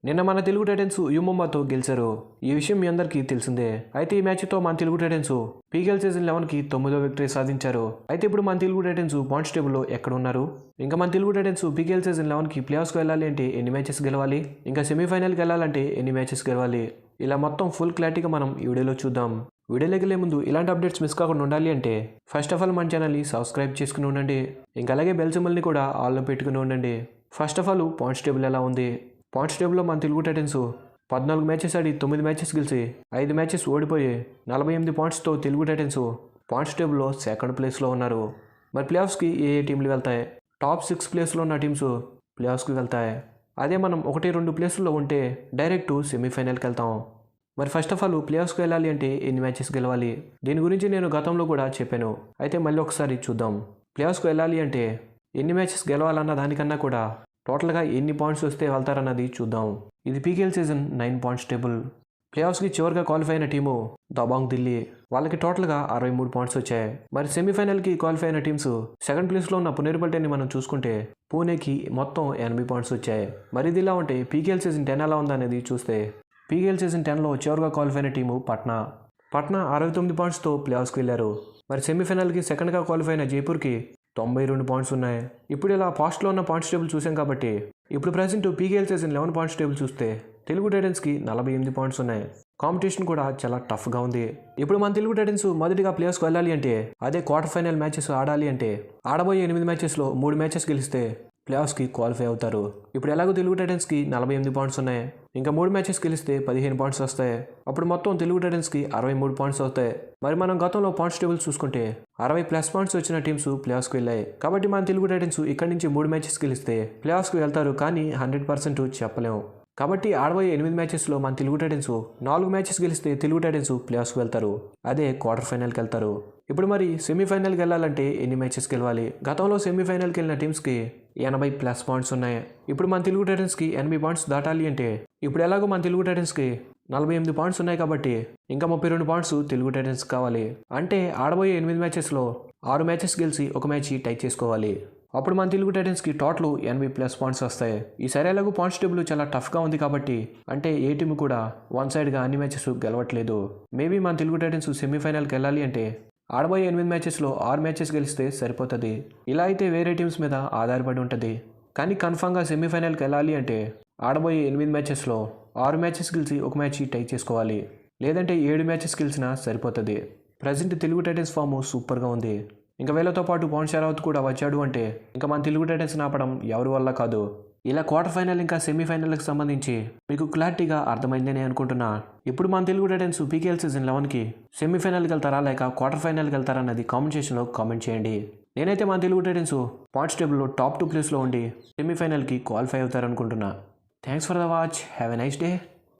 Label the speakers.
Speaker 1: నిన్న మన తెలుగు టైటన్స్ యుముంబాతో గెలిచారు. ఈ విషయం మీ అందరికీ తెలిసిందే. అయితే ఈ మ్యాచ్తో మన తెలుగు టైటన్స్ పీకేఎల్ సీజన్ 11కి 9వ విక్టరీ సాధించారు. అయితే ఇప్పుడు మన తెలుగు టైటన్స్ పాయింట్స్ టేబుల్లో ఎక్కడ ఉన్నారు, ఇంకా మన తెలుగు టైటన్స్ పీకేఎల్ సీజన్ 11కి ప్లేఆఫ్స్కి వెళ్ళాలి అంటే ఎన్ని మ్యాచెస్ గెలవాలి, ఇంకా సెమీఫైనల్కి వెళ్ళాలంటే ఎన్ని మ్యాచెస్ గెలవాలి, ఇలా మొత్తం ఫుల్ క్లారిటీగా మనం ఈ వీడియోలో చూద్దాం. వీడియోలోకి వెళ్ళే ముందు ఇలాంటి అప్డేట్స్ మిస్ కాకుండా ఉండాలి అంటే ఫస్ట్ ఆఫ్ ఆల్ మన ఛానల్ని సబ్స్క్రైబ్ చేసుకుని ఉండండి. ఇంకా అలాగే బెల్ సింబల్ని కూడా ఆల్లో పెట్టుకుని ఉండండి. First of all points table ఎలా ఉంది. పాయింట్స్ టేబుల్లో మన తెలుగు టైటన్స్ 14 మ్యాచెస్ ఆడి 9 మ్యాచెస్ గెలిచి 5 మ్యాచెస్ ఓడిపోయి 48 పాయింట్స్తో తెలుగు టైటన్స్ పాయింట్స్ టేబుల్లో సెకండ్ ప్లేస్లో ఉన్నారు. మరి ప్లేఆఫ్స్కి ఏ టీంలు వెళ్తాయి, టాప్ 6 ప్లేస్లో ఉన్న టీమ్స్ ప్లేఆఫ్స్కి వెళ్తాయి. అదే మనం 1-2 ప్లేసుల్లో ఉంటే డైరెక్ట్ సెమీఫైనల్కి వెళ్తాం. మరి ఫస్ట్ ఆఫ్ ఆల్ ప్లేఆఫ్స్కి వెళ్ళాలి అంటే ఎన్ని మ్యాచెస్ గెలవాలి, దీని గురించి నేను గతంలో కూడా చెప్పాను. అయితే మళ్ళీ ఒకసారి చూద్దాం. ప్లేఆఫ్స్కి వెళ్ళాలి అంటే ఎన్ని మ్యాచెస్ గెలవాలన్న దానికన్నా కూడా టోటల్గా ఎన్ని పాయింట్స్ వస్తే వెళ్తారన్నది చూద్దాం. ఇది పీకేఎల్ సీజన్ 9 పాయింట్స్ టేబుల్. ప్లేఆఫ్స్కి చివరిగా క్వాలిఫై అయిన టీము దబాంగ్ ఢిల్లీ, వాళ్ళకి టోటల్గా 63 పాయింట్స్ వచ్చాయి. మరి సెమీఫైనల్కి క్వాలిఫై అయిన టీమ్స్ సెకండ్ ప్లేస్లో ఉన్న పునేరుపల్లిని మనం చూసుకుంటే పూణేకి మొత్తం 80 పాయింట్స్ వచ్చాయి. మరి ఇది ఇలా ఉంటే పీకేఎల్ సీజన్ 10 ఎలా ఉందనేది చూస్తే పీకేఎల్ సీజన్ 10లో చివరిగా క్వాలిఫై అయిన టీము పట్నా 69 పాయింట్స్తో ప్లేఆఫ్స్కి వెళ్ళారు. మరి సెమీఫైనల్కి సెకండ్గా క్వాలిఫై అయిన జైపూర్కి 92 పాయింట్స్ ఉన్నాయి. ఇప్పుడు ఇలా పాస్ట్లో ఉన్న పాయింట్స్ టేబుల్ చూసాం కాబట్టి ఇప్పుడు present PKL season 11 points table చూస్తే తెలుగు టైటన్స్కి 48 పాయింట్స్ ఉన్నాయి. కాంపిటీషన్ కూడా చాలా టఫ్గా ఉంది. ఇప్పుడు మన తెలుగు టైటన్స్ మొదటిగా ప్లేఆఫ్స్కి వెళ్ళాలి అంటే అదే క్వార్టర్ ఫైనల్ మ్యాచెస్ ఆడాలి అంటే ఆడబోయే 8 మ్యాచెస్లో 3 మ్యాచెస్ గెలిస్తే ప్లేఆఫ్స్కి క్వాలిఫై అవుతారు. ఇప్పుడు ఎలాగో తెలుగు టైటన్స్కి 48 పాయింట్స్ ఉన్నాయి, ఇంకా 3 మ్యాచెస్ గెలిస్తే 15 పాయింట్స్ వస్తాయి. అప్పుడు మొత్తం తెలుగు టైటన్స్కి 63 పాయింట్స్ వస్తాయి. మరి మనం గతంలో పాయింట్స్ టేబుల్ చూసుకుంటే 60+ పాయింట్స్ వచ్చిన టీమ్స్ ప్లేఆఫ్స్కి వెళ్ళాయి. కాబట్టి మన తెలుగు టైటన్స్ ఇక్కడి నుంచి 3 మ్యాచెస్ గెలిస్తే ప్లేఆఫ్స్కి వెళ్తారు, కానీ 100% చెప్పలేము. కాబట్టి ఆడబోయే 8 మ్యాచెస్లో మన తెలుగు టైటన్స్ 4 మ్యాచెస్ గెలిస్తే తెలుగు టైటన్స్ ప్లేఆఫ్స్కి వెళ్తారు, అదే క్వార్టర్ ఫైనల్కి వెళ్తారు. ఇప్పుడు మరి సెమీఫైనల్కి వెళ్ళాలంటే ఎన్ని మ్యాచెస్ గెలవాలి. గతంలో సెమీఫైనల్కి వెళ్ళిన టీమ్స్కి 80+ పాయింట్స్ ఉన్నాయి. ఇప్పుడు మన తెలుగు టైటన్స్కి 80 పాయింట్స్ దాటాలి అంటే ఇప్పుడు ఎలాగో మన తెలుగు టైటన్స్కి 48 పాయింట్స్ ఉన్నాయి కాబట్టి ఇంకా 32 పాయింట్స్ తెలుగు టైటన్స్ కావాలి. అంటే ఆడబోయే 8 మ్యాచెస్లో 6 మ్యాచెస్ గెలిచి 1 మ్యాచ్ టై చేసుకోవాలి. అప్పుడు మన తెలుగు టైటన్స్కి టోటల్ 80+ పాయింట్స్ వస్తాయి. ఈసారి ఎలాగో పాయింట్స్ టేబుల్ చాలా టఫ్గా ఉంది కాబట్టి అంటే ఏ టీం కూడా వన్ సైడ్గా అన్ని మ్యాచెస్ గెలవట్లేదు. మేబీ మన తెలుగు టైటన్స్ సెమీఫైనల్కి వెళ్ళాలి అంటే ఆడబోయే 8 మ్యాచెస్లో 6 మ్యాచెస్ గెలిస్తే సరిపోతుంది. ఇలా అయితే వేరే టీమ్స్ మీద ఆధారపడి ఉంటుంది. కానీ కన్ఫామ్గా సెమీఫైనల్కి వెళ్ళాలి అంటే ఆడబోయే 8 మ్యాచెస్లో 6 మ్యాచెస్ గెలిచి 1 మ్యాచ్ టై చేసుకోవాలి, లేదంటే 7 మ్యాచెస్ గెలిచినా సరిపోతుంది. ప్రజెంట్ తెలుగు టైటన్స్ ఫామ్ సూపర్గా ఉంది. ఇంకా వీళ్ళతో పాటు పవన్ షరావత్ కూడా వచ్చాడు అంటే ఇంకా మన తెలుగు టైటన్స్ ఆపడం ఎవరి వల్ల కాదు. ఇలా క్వార్టర్ ఫైనల్ ఇంకా సెమీఫైనల్కి సంబంధించి మీకు క్లారిటీగా అర్థమైందని అనుకుంటున్నా. ఇప్పుడు మన తెలుగు టైటన్స్ పీకేఎల్ సీజన్ 11కి సెమీఫైనల్కి వెళ్తారా లేక క్వార్టర్ ఫైనల్కి వెళ్తారా అన్నది కామెంట్ సెక్షన్లో కామెంట్ చేయండి. నేనైతే మన తెలుగు టైటన్స్ పాయింట్స్ టేబుల్లో టాప్ 2 ప్లేస్లో ఉండి సెమీఫైనల్కి క్వాలిఫై అవుతారనుకుంటున్నా. Thanks for the watch. Have a nice day.